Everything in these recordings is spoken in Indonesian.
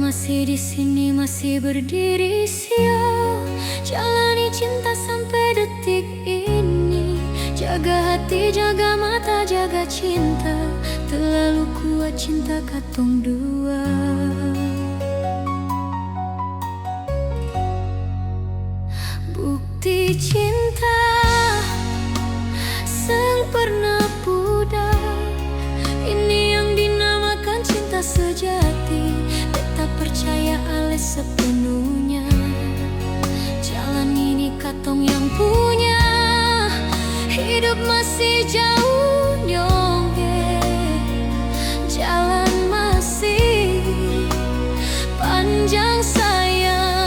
masih di sini, masih berdiri siap, jalani cinta sampai detik ini. Jaga hati, jaga mata, jaga cinta, terlalu kuat cinta katong dua. Bukti cinta sang pernah pudar, ini yang dinamakan cinta sejati. Tetap percaya ale sepenuhnya, jalan ini katong yang punya. Hidup masih jauh nyongge, jalan masih panjang sayang.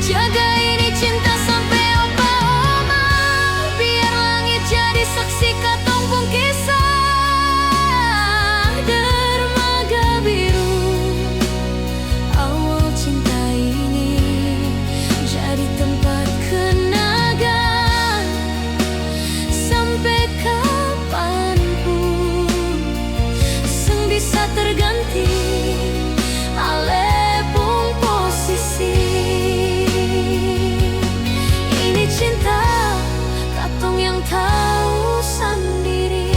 Jaga ini cinta sampai opa-oma, biar langit jadi saksi katong pun kisah. Dermaga biru, awal cinta ini jadi tempat kenangan sampai kapanpun, seng bisa terganti alepung posisi. Ini cinta katong yang tahu sendiri.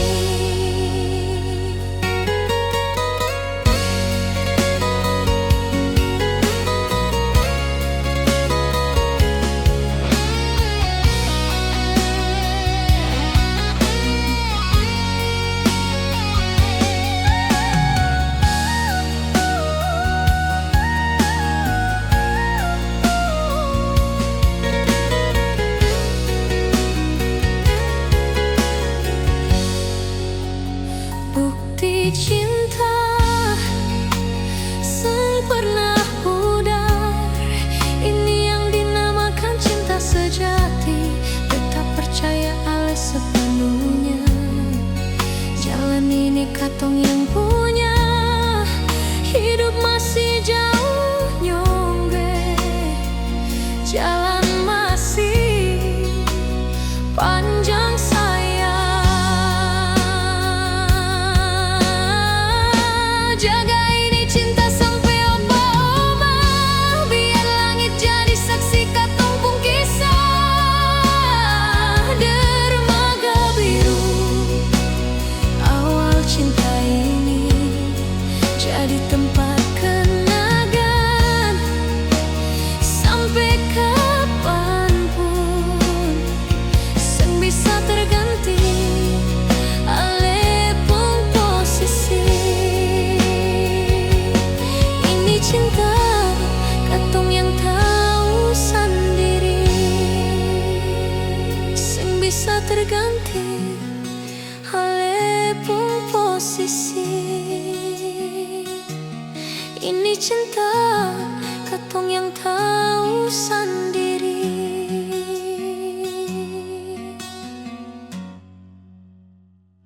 Bukti cinta sang pernah pudar, ini yang dinamakan cinta sejati. Tetap percaya ale sepenuhnya, jalan ini katong yang punya. Hidup masih jauh nyongge, jalan masih panjang sayang. Jaga ini cinta sampai opa-oma, biar langit jadi saksi katong pun kisah. Dermaga biru, awal cinta ini jadi tempat kenangan sampai kapanpun, seng bisa terganti alepung posisi. Ini cinta katong yang tahu sendiri, seng bisa terganti alepung posisi. Ini cinta katong yang tahu sendiri.